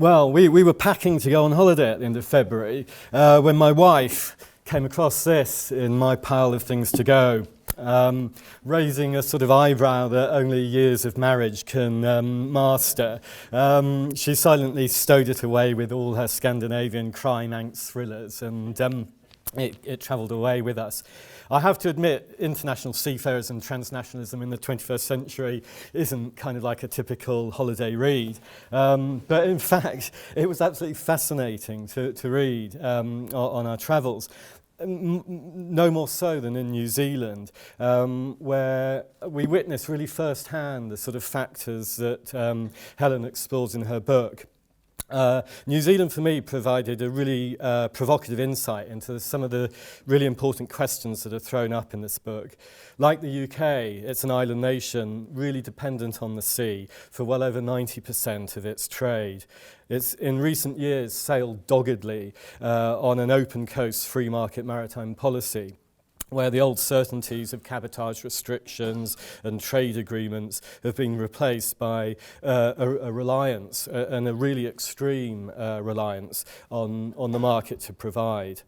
Well, we were packing to go on holiday at the end of February when my wife came across this in my pile of things to go, raising a sort of eyebrow that only years of marriage can master. She silently stowed it away with all her Scandinavian crime angst thrillers, and it travelled away with us. I have to admit, international seafarers and transnationalism in the 21st century isn't kind of like a typical holiday read. But in fact, it was absolutely fascinating to read on our travels. No more so than in New Zealand, where we witnessed really firsthand the sort of factors that Helen explores in her book. New Zealand, for me, provided a really provocative insight into some of the really important questions that are thrown up in this book. Like the UK, it's an island nation really dependent on the sea for well over 90% of its trade. It's in recent years sailed doggedly on an open coast free market maritime policy, where the old certainties of cabotage restrictions and trade agreements have been replaced by a reliance, and a really extreme reliance on the market to provide.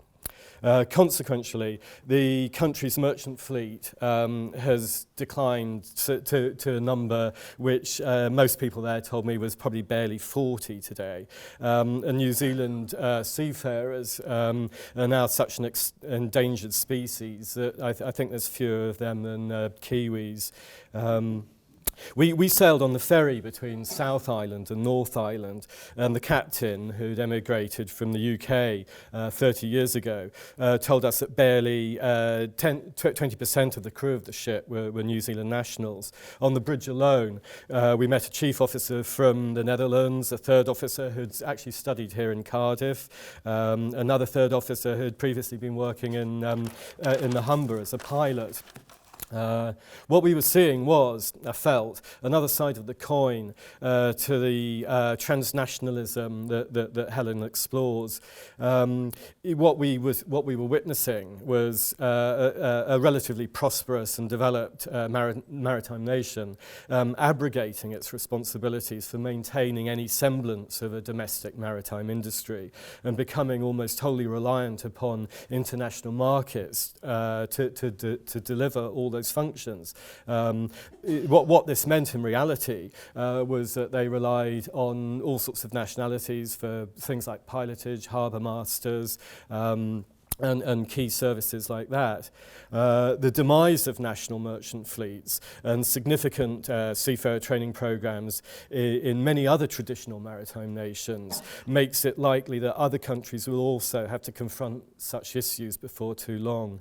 Consequently, the country's merchant fleet has declined to a number which most people there told me was probably barely 40 today. And New Zealand seafarers are now such an endangered species that I think there's fewer of them than Kiwis. We sailed on the ferry between South Island and North Island, and the captain, who'd emigrated from the UK 30 years ago, told us that barely 20% of the crew of the ship were New Zealand nationals. On the bridge alone, we met a chief officer from the Netherlands, a third officer who'd actually studied here in Cardiff, another third officer who'd previously been working in the Humber as a pilot. What we were seeing was, I felt, another side of the coin to the transnationalism that Helen explores. What we were witnessing was a relatively prosperous and developed maritime nation abrogating its responsibilities for maintaining any semblance of a domestic maritime industry and becoming almost wholly reliant upon international markets to deliver all those functions. What this meant in reality was that they relied on all sorts of nationalities for things like pilotage, harbour masters, and key services like that. The demise of national merchant fleets and significant seafarer training programs in many other traditional maritime nations makes it likely that other countries will also have to confront such issues before too long.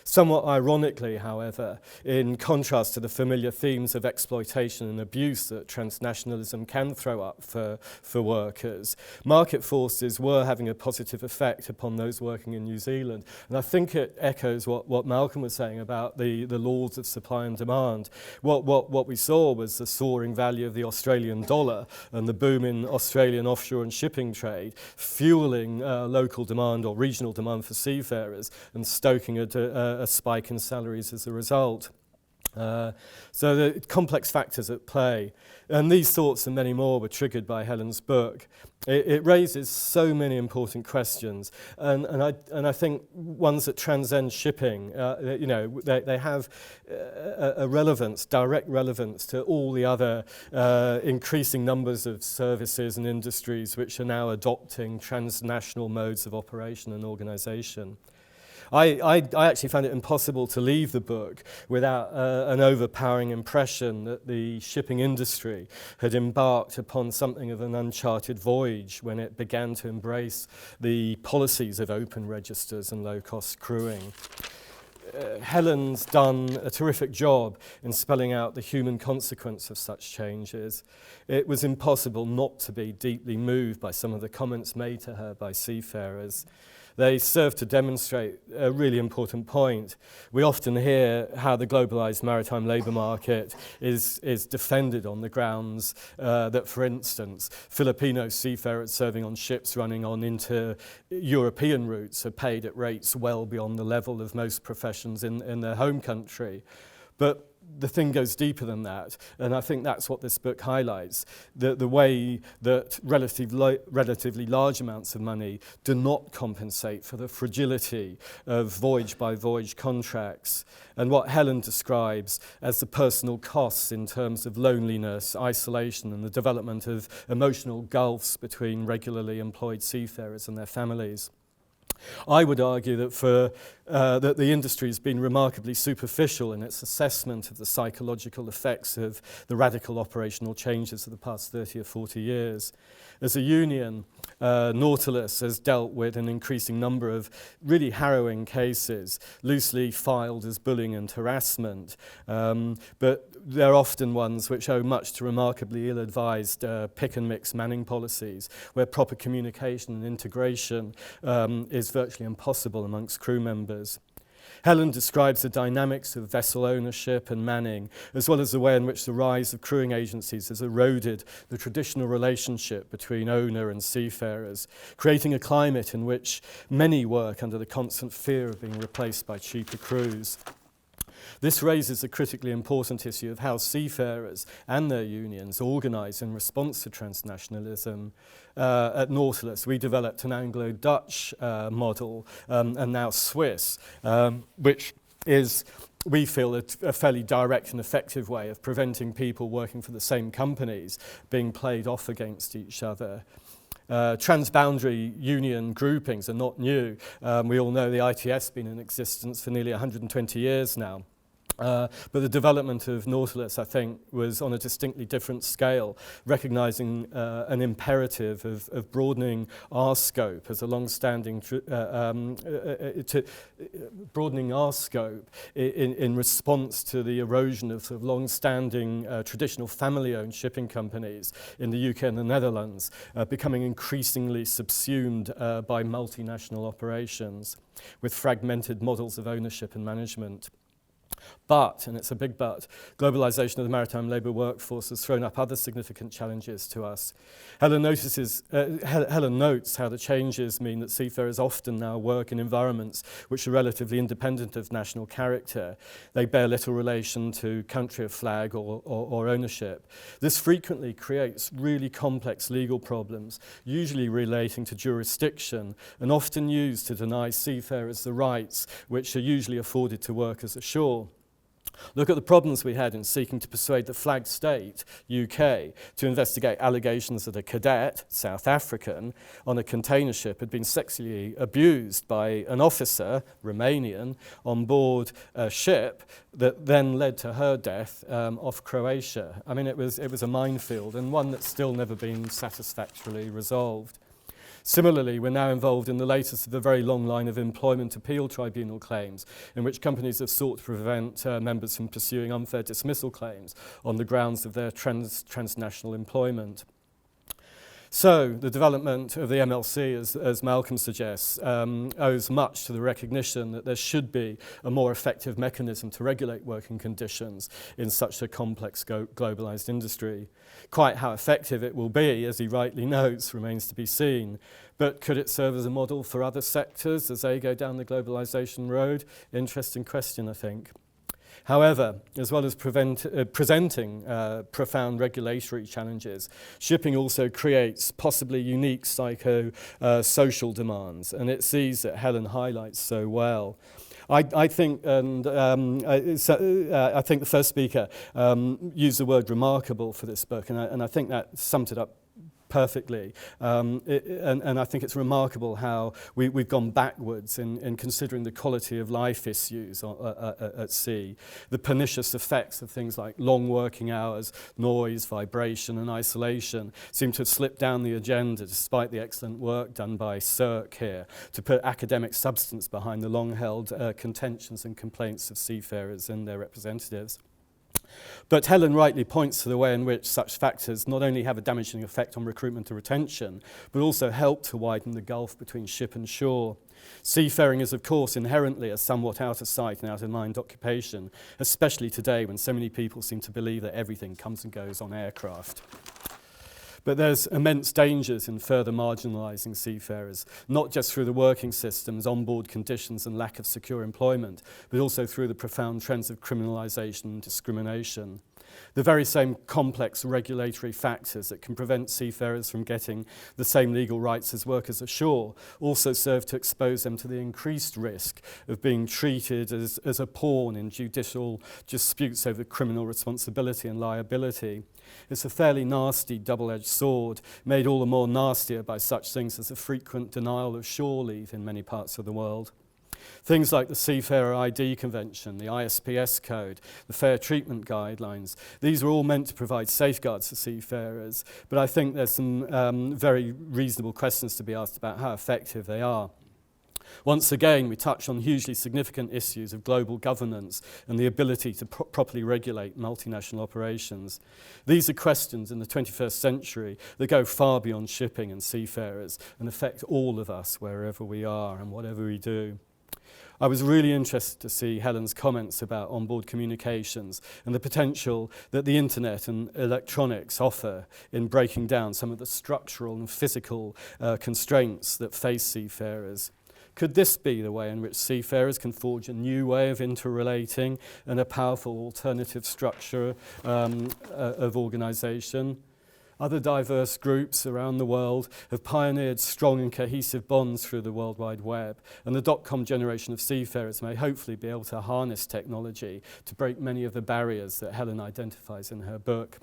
Somewhat ironically, however, in contrast to the familiar themes of exploitation and abuse that transnationalism can throw up for workers, market forces were having a positive effect upon those working in New Zealand. And I think it echoes what Malcolm was saying about the laws of supply and demand. What we saw was the soaring value of the Australian dollar and the boom in Australian offshore and shipping trade, fueling local demand or regional demand for seafarers and stoking a spike in salaries as a result. So the complex factors at play, and these thoughts and many more were triggered by Helen's book. It raises so many important questions, and I think ones that transcend shipping. They have a relevance, direct relevance to all the other increasing numbers of services and industries which are now adopting transnational modes of operation and organisation. I actually found it impossible to leave the book without an overpowering impression that the shipping industry had embarked upon something of an uncharted voyage when it began to embrace the policies of open registers and low-cost crewing. Helen's done a terrific job in spelling out the human consequence of such changes. It was impossible not to be deeply moved by some of the comments made to her by seafarers. They serve to demonstrate a really important point. We often hear how the globalised maritime labour market is defended on the grounds that, for instance, Filipino seafarers serving on ships running on inter-European routes are paid at rates well beyond the level of most professions in their home country. But the thing goes deeper than that, and I think that's what this book highlights, the way that relatively large amounts of money do not compensate for the fragility of voyage-by-voyage contracts, and what Helen describes as the personal costs in terms of loneliness, isolation, and the development of emotional gulfs between regularly employed seafarers and their families. I would argue that that the industry has been remarkably superficial in its assessment of the psychological effects of the radical operational changes of the past 30 or 40 years. As a union, Nautilus has dealt with an increasing number of really harrowing cases, loosely filed as bullying and harassment, but they're often ones which owe much to remarkably ill-advised pick-and-mix manning policies, where proper communication and integration is virtually impossible amongst crew members. Helen describes the dynamics of vessel ownership and manning, as well as the way in which the rise of crewing agencies has eroded the traditional relationship between owner and seafarers, creating a climate in which many work under the constant fear of being replaced by cheaper crews. This raises a critically important issue of how seafarers and their unions organise in response to transnationalism. At Nautilus, we developed an Anglo-Dutch model, and now Swiss, which is, we feel, a fairly direct and effective way of preventing people working for the same companies being played off against each other. Transboundary union groupings are not new. We all know the ITS has been in existence for nearly 120 years now. But the development of Nautilus, I think, was on a distinctly different scale, recognising an imperative of broadening our scope as a long-standing, broadening our scope in response to the erosion of sort of long-standing traditional family-owned shipping companies in the UK and the Netherlands, becoming increasingly subsumed by multinational operations with fragmented models of ownership and management. But, and it's a big but, globalisation of the maritime labour workforce has thrown up other significant challenges to us. Helen notes how the changes mean that seafarers often now work in environments which are relatively independent of national character. They bear little relation to country of flag or ownership. This frequently creates really complex legal problems, usually relating to jurisdiction, and often used to deny seafarers the rights which are usually afforded to workers ashore. Look at the problems we had in seeking to persuade the flag state, UK, to investigate allegations that a cadet, South African, on a container ship had been sexually abused by an officer, Romanian, on board a ship that then led to her death off Croatia. I mean, it was a minefield, and one that's still never been satisfactorily resolved. Similarly, we're now involved in the latest of the very long line of employment appeal tribunal claims, in which companies have sought to prevent members from pursuing unfair dismissal claims on the grounds of their transnational employment. So, the development of the MLC, as Malcolm suggests, owes much to the recognition that there should be a more effective mechanism to regulate working conditions in such a complex globalised industry. Quite how effective it will be, as he rightly notes, remains to be seen. But could it serve as a model for other sectors as they go down the globalisation road? Interesting question, I think. However, as well as presenting profound regulatory challenges, shipping also creates possibly unique psycho-social demands, and it's these that Helen highlights so well. I think the first speaker used the word remarkable for this book, and I think that summed it up perfectly. And I think it's remarkable how we've gone backwards in considering the quality of life issues at sea. The pernicious effects of things like long working hours, noise, vibration and isolation seem to have slipped down the agenda despite the excellent work done by CERC here to put academic substance behind the long-held contentions and complaints of seafarers and their representatives. But Helen rightly points to the way in which such factors not only have a damaging effect on recruitment and retention, but also help to widen the gulf between ship and shore. Seafaring is, of course, inherently a somewhat out of sight and out of mind occupation, especially today when so many people seem to believe that everything comes and goes on aircraft. But there's immense dangers in further marginalising seafarers, not just through the working systems, onboard conditions and lack of secure employment, but also through the profound trends of criminalisation and discrimination. The very same complex regulatory factors that can prevent seafarers from getting the same legal rights as workers ashore also serve to expose them to the increased risk of being treated as a pawn in judicial disputes over criminal responsibility and liability. It's a fairly nasty double-edged sword, made all the more nastier by such things as the frequent denial of shore leave in many parts of the world. Things like the Seafarer ID Convention, the ISPS Code, the Fair Treatment Guidelines, these are all meant to provide safeguards for seafarers, but I think there's some very reasonable questions to be asked about how effective they are. Once again, we touch on hugely significant issues of global governance and the ability to properly regulate multinational operations. These are questions in the 21st century that go far beyond shipping and seafarers and affect all of us wherever we are and whatever we do. I was really interested to see Helen's comments about onboard communications and the potential that the internet and electronics offer in breaking down some of the structural and physical constraints that face seafarers. Could this be the way in which seafarers can forge a new way of interrelating and a powerful alternative structure of organisation? Other diverse groups around the world have pioneered strong and cohesive bonds through the World Wide Web, and the dot-com generation of seafarers may hopefully be able to harness technology to break many of the barriers that Helen identifies in her book.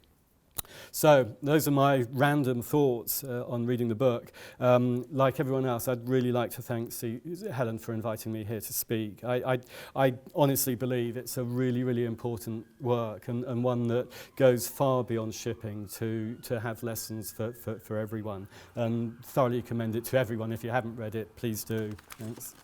So those are my random thoughts on reading the book. Like everyone else, I'd really like to thank Helen for inviting me here to speak. I honestly believe it's a really, really important work and one that goes far beyond shipping to have lessons for everyone. And thoroughly commend it to everyone. If you haven't read it, please do. Thanks.